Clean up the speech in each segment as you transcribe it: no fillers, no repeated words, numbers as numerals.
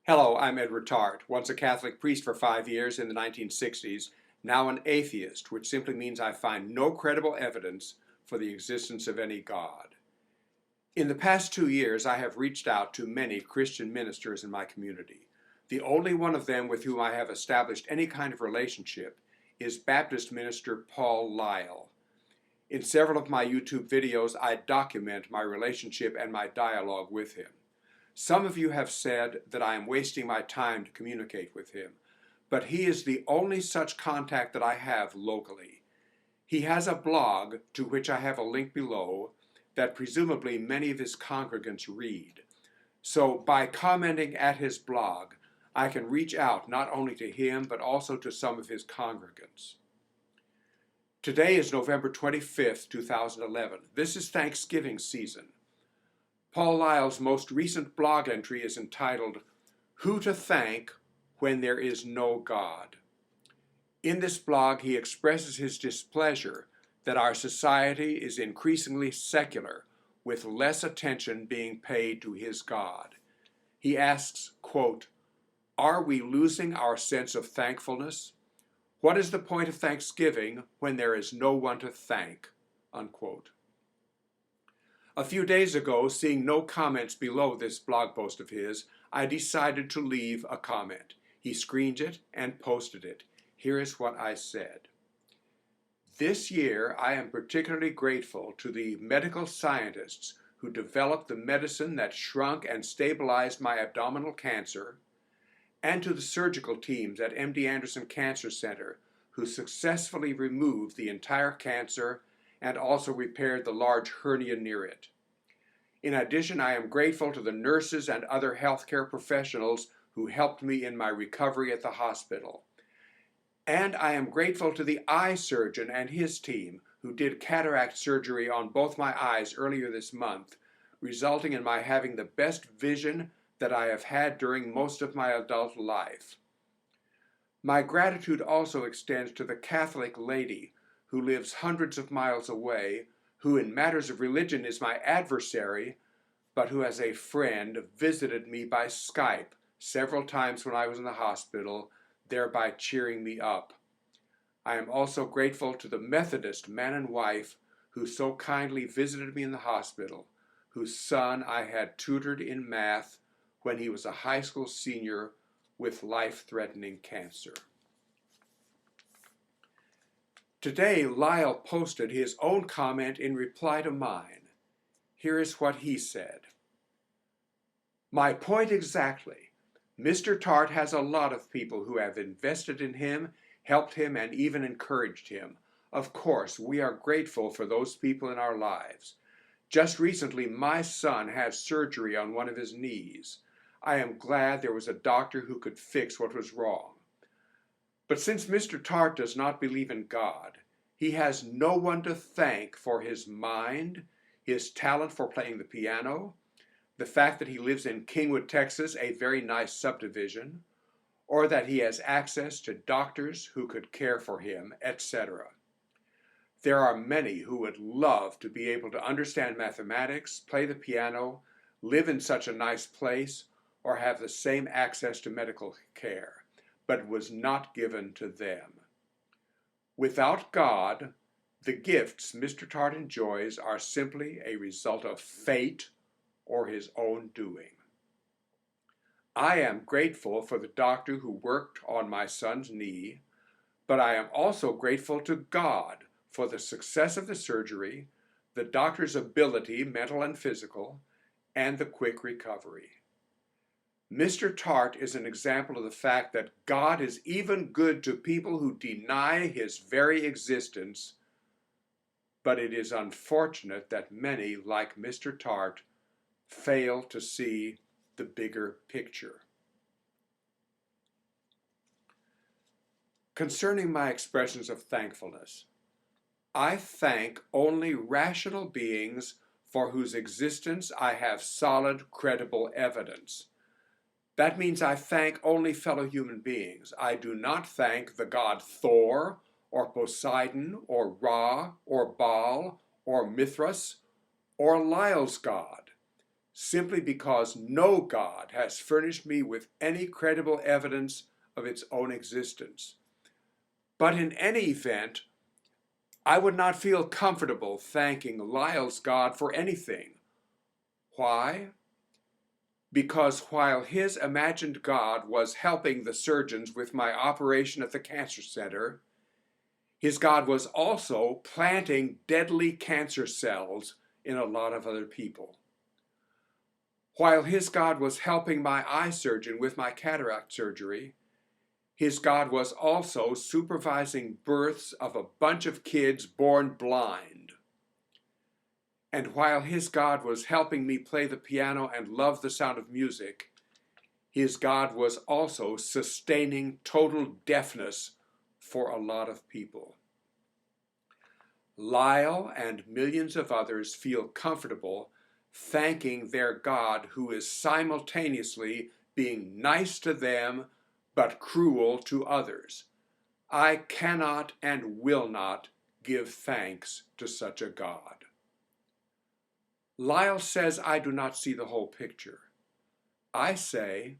Hello, I'm Edward Tarte, once a Catholic priest for 5 years in the 1960s, now an atheist, which simply means I find no credible evidence for the existence of any God. In the past 2 years, I have reached out to many Christian ministers in my community. The only one of them with whom I have established any kind of relationship is Baptist minister Paul Lyle. In several of my YouTube videos, I document my relationship and my dialogue with him. Some of you have said that I am wasting my time to communicate with him, but he is the only such contact that I have locally. He has a blog, to which I have a link below, that presumably many of his congregants read. So by commenting at his blog, I can reach out not only to him, but also to some of his congregants. Today is November 25th, 2011. This is Thanksgiving season. Paul Lyle's most recent blog entry is entitled, "Who to Thank When There Is No God." In this blog, he expresses his displeasure that our society is increasingly secular, with less attention being paid to his God. He asks, quote, "Are we losing our sense of thankfulness? What is the point of Thanksgiving when there is no one to thank?" Unquote. A few days ago, seeing no comments below this blog post of his, I decided to leave a comment. He screened it and posted it. Here is what I said. "This year, I am particularly grateful to the medical scientists who developed the medicine that shrunk and stabilized my abdominal cancer, and to the surgical teams at MD Anderson Cancer Center who successfully removed the entire cancer and also repaired the large hernia near it. In addition, I am grateful to the nurses and other healthcare professionals who helped me in my recovery at the hospital. And I am grateful to the eye surgeon and his team who did cataract surgery on both my eyes earlier this month, resulting in my having the best vision that I have had during most of my adult life. My gratitude also extends to the Catholic lady who lives hundreds of miles away, who in matters of religion is my adversary, but who as a friend visited me by Skype several times when I was in the hospital, thereby cheering me up. I am also grateful to the Methodist man and wife who so kindly visited me in the hospital, whose son I had tutored in math when he was a high school senior with life-threatening cancer." Today, Lyle posted his own comment in reply to mine. Here is what he said. "My point exactly. Mr. Tarte has a lot of people who have invested in him, helped him, and even encouraged him. Of course, we are grateful for those people in our lives. Just recently, my son had surgery on one of his knees. I am glad there was a doctor who could fix what was wrong. But since Mr. Tarte does not believe in God, he has no one to thank for his mind, his talent for playing the piano, the fact that he lives in Kingwood, Texas, a very nice subdivision, or that he has access to doctors who could care for him, etc. There are many who would love to be able to understand mathematics, play the piano, live in such a nice place, or have the same access to medical care, but was not given to them. Without God, the gifts Mr. Tarte enjoys are simply a result of fate or his own doing. I am grateful for the doctor who worked on my son's knee, but I am also grateful to God for the success of the surgery, the doctor's ability, mental and physical, and the quick recovery. Mr. Tarte is an example of the fact that God is even good to people who deny his very existence, but it is unfortunate that many, like Mr. Tarte, fail to see the bigger picture." Concerning my expressions of thankfulness, I thank only rational beings for whose existence I have solid, credible evidence. That means I thank only fellow human beings. I do not thank the god Thor, or Poseidon, or Ra, or Baal, or Mithras, or Lyle's God. simply because no God has furnished me with any credible evidence of its own existence. But in any event, I would not feel comfortable thanking Lyle's God for anything. Why? Because while his imagined God was helping the surgeons with my operation at the cancer center, his God was also planting deadly cancer cells in a lot of other people. While his God was helping my eye surgeon with my cataract surgery, his God was also supervising births of a bunch of kids born blind. And while his God was helping me play the piano and love the sound of music, his God was also sustaining total deafness for a lot of people. Lyle and millions of others feel comfortable thanking their God who is simultaneously being nice to them but cruel to others. I cannot and will not give thanks to such a God. Lyle says I do not see the whole picture. I say,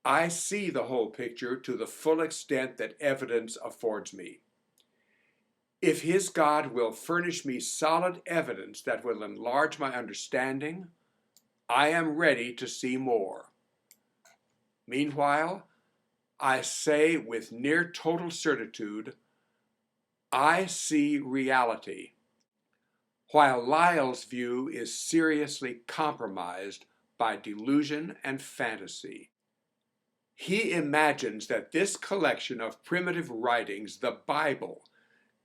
I see the whole picture to the full extent that evidence affords me. If his God will furnish me solid evidence that will enlarge my understanding, I am ready to see more. Meanwhile, I say with near total certitude, I see reality, while Lyle's view is seriously compromised by delusion and fantasy. He imagines that this collection of primitive writings, the Bible,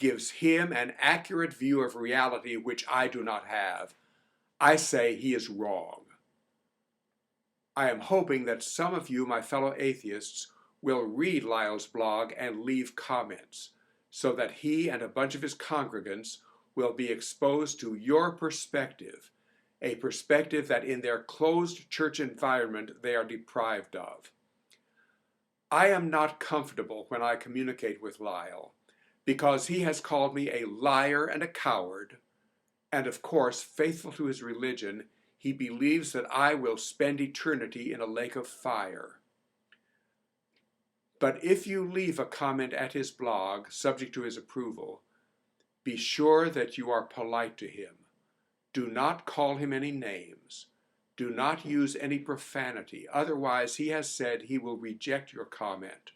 gives him an accurate view of reality which I do not have. I say he is wrong. I am hoping that some of you, my fellow atheists, will read Lyle's blog and leave comments, so that he and a bunch of his congregants will be exposed to your perspective, a perspective that in their closed church environment they are deprived of. I am not comfortable when I communicate with Lyle, because he has called me a liar and a coward, and of course, faithful to his religion, he believes that I will spend eternity in a lake of fire. But if you leave a comment at his blog, subject to his approval, be sure that you are polite to him. Do not call him any names. Do not use any profanity. Otherwise, he has said he will reject your comment.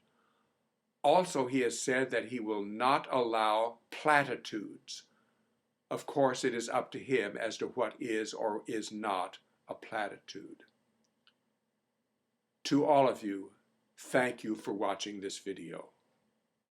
Also, he has said that he will not allow platitudes. Of course, it is up to him as to what is or is not a platitude. To all of you, thank you for watching this video.